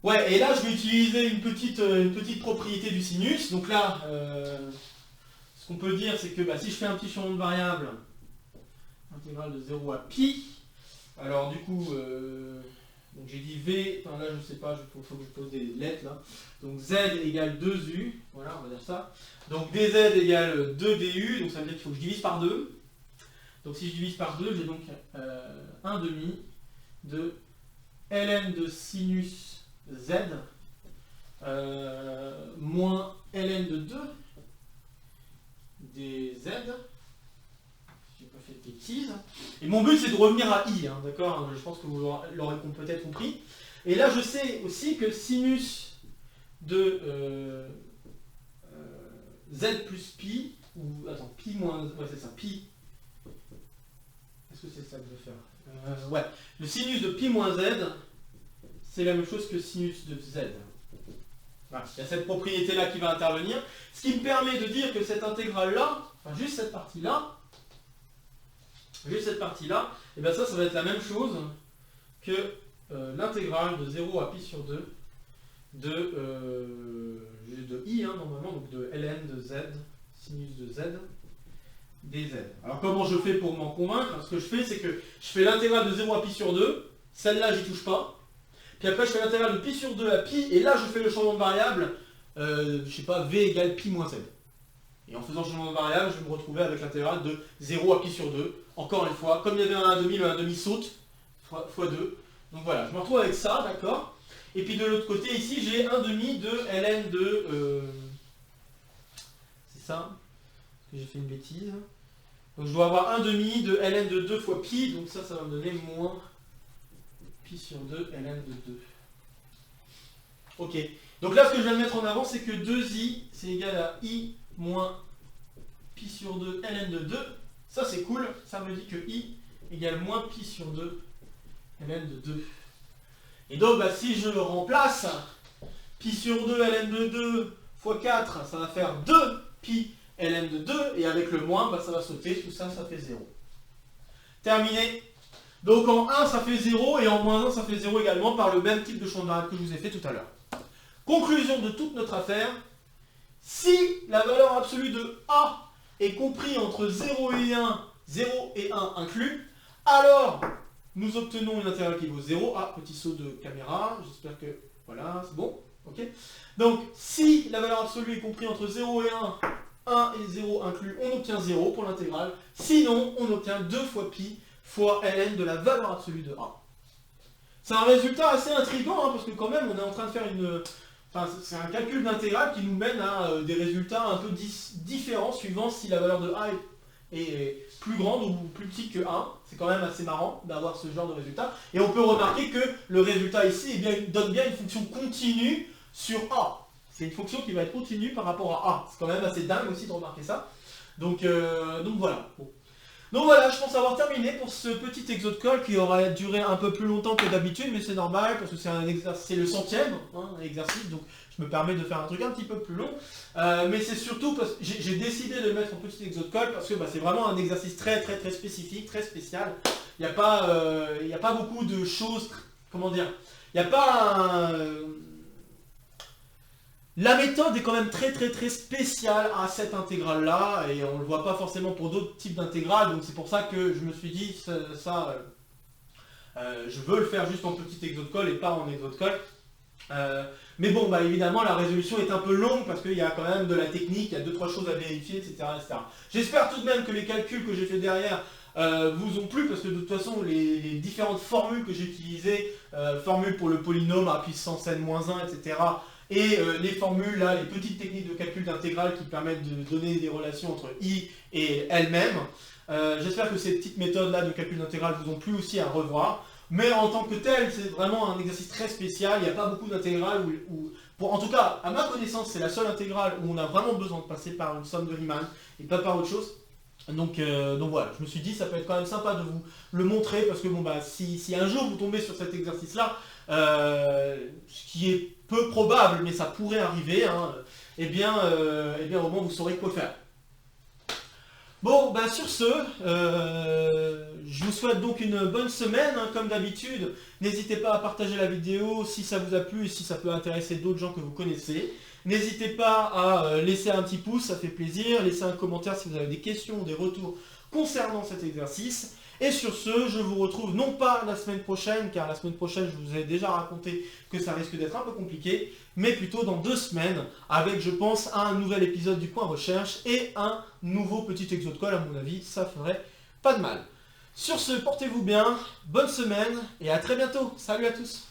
Ouais, et là je vais utiliser une petite propriété du sinus. Donc là, ce qu'on peut dire, c'est que si je fais un petit changement de variable, intégrale de 0 à pi, alors du coup, donc j'ai dit v, enfin là je sais pas, il faut que je pose des lettres là. Donc z égale 2u, voilà, on va dire ça. Donc dz égale 2 du, donc ça veut dire qu'il faut que je divise par 2. Donc si je divise par 2, j'ai donc 1 demi de ln de sinus z moins ln de 2 dz. J'ai pas fait de bêtises. Et mon but c'est de revenir à i, hein, d'accord. Je pense que vous l'aurez peut-être compris. Et là je sais aussi que sinus de z plus pi, ou attends, pi moins, ouais c'est ça, pi. Est-ce que c'est ça que je veux faire? Ouais, le sinus de pi moins z, c'est la même chose que sinus de z. Voilà. Il y a cette propriété-là qui va intervenir, ce qui me permet de dire que cette intégrale-là, enfin juste cette partie-là, et bien ça va être la même chose que l'intégrale de 0 à pi sur 2 de i, hein, normalement, donc de ln de z, sinus de z, dz. Alors comment je fais pour m'en convaincre? Ce que je fais, c'est que je fais l'intégrale de 0 à pi sur 2, celle-là j'y touche pas, puis après je fais l'intégrale de pi sur 2 à pi, et là je fais le changement de variable, je sais pas, v égale pi moins z. Et en faisant le changement de variable, je vais me retrouver avec l'intégrale de 0 à pi sur 2, encore une fois, comme il y avait un 1,5, le 1,5 saute, fois 2. Donc voilà, je me retrouve avec ça, d'accord. Et puis de l'autre côté, ici, j'ai 1,5 de ln de... c'est ça, parce que j'ai fait une bêtise. Donc je dois avoir 1,5 de ln de 2 fois pi, donc ça va me donner moins pi sur 2 ln de 2. Ok, donc là ce que je viens de mettre en avant, c'est que 2i, c'est égal à i moins pi sur 2 ln de 2. Ça c'est cool, ça me dit que i égale moins pi sur 2 ln de 2. Et donc si je remplace pi sur 2 ln de 2 fois 4, ça va faire 2 pi ln de 2, et avec le moins, ça va sauter, tout ça, ça fait 0. Terminé. Donc en 1, ça fait 0, et en moins 1, ça fait 0 également, par le même type de champ de variable que je vous ai fait tout à l'heure. Conclusion de toute notre affaire, si la valeur absolue de A est compris entre 0 et 1, 0 et 1 inclus, alors nous obtenons une intégrale qui vaut 0. Ah, petit saut de caméra, j'espère que... Voilà, c'est bon. Ok. Donc, si la valeur absolue est comprise entre 0 et 1, 1 et 0 inclus, on obtient 0 pour l'intégrale. Sinon, on obtient 2 fois pi fois ln de la valeur absolue de A. C'est un résultat assez intriguant, hein, parce que quand même, on est en train de faire une... Enfin, c'est un calcul d'intégrale qui nous mène à des résultats un peu différents suivant si la valeur de A est plus grande ou plus petite que 1. C'est quand même assez marrant d'avoir ce genre de résultat. Et on peut remarquer que le résultat ici donne bien une fonction continue sur A. C'est une fonction qui va être continue par rapport à A. C'est quand même assez dingue aussi de remarquer ça. Donc voilà. Bon. Donc voilà, je pense avoir terminé pour ce petit exo de colle qui aurait duré un peu plus longtemps que d'habitude, mais c'est normal parce que c'est le 100e exercice, donc je me permets de faire un truc un petit peu plus long. Mais c'est surtout parce que j'ai décidé de le mettre en petit exo de colle parce que c'est vraiment un exercice très spécifique, très spécial. Il n'y a pas beaucoup de choses, comment dire, il n'y a pas un... La méthode est quand même très spéciale à cette intégrale-là, et on ne le voit pas forcément pour d'autres types d'intégrales, donc c'est pour ça que je me suis dit, je veux le faire juste en petit exo de colle et pas en exo de colle. Mais bon, évidemment, la résolution est un peu longue parce qu'il y a quand même de la technique, il y a 2-3 choses à vérifier, etc. J'espère tout de même que les calculs que j'ai fait derrière vous ont plu, parce que de toute façon, les différentes formules que j'ai utilisées, formules pour le polynôme à puissance n-1, etc., et les formules, là, les petites techniques de calcul d'intégrale qui permettent de donner des relations entre i et elles-mêmes. J'espère que ces petites méthodes-là de calcul d'intégrale vous ont plu aussi à revoir. Mais en tant que tel, c'est vraiment un exercice très spécial. Il n'y a pas beaucoup d'intégrales en tout cas, à ma connaissance, c'est la seule intégrale où on a vraiment besoin de passer par une somme de Riemann et pas par autre chose. Donc voilà, je me suis dit ça peut être quand même sympa de vous le montrer parce que si un jour vous tombez sur cet exercice-là, ce qui est peu probable, mais ça pourrait arriver, hein, eh bien au moins vous saurez quoi faire. Bon, sur ce, je vous souhaite donc une bonne semaine, hein, comme d'habitude. N'hésitez pas à partager la vidéo si ça vous a plu et si ça peut intéresser d'autres gens que vous connaissez. N'hésitez pas à laisser un petit pouce, ça fait plaisir. Laissez un commentaire si vous avez des questions ou des retours concernant cet exercice. Et sur ce, je vous retrouve non pas la semaine prochaine, car la semaine prochaine, je vous ai déjà raconté que ça risque d'être un peu compliqué, mais plutôt dans 2 semaines, avec, je pense, un nouvel épisode du Point Recherche et un nouveau petit exo de colle, à mon avis, ça ferait pas de mal. Sur ce, portez-vous bien, bonne semaine, et à très bientôt. Salut à tous.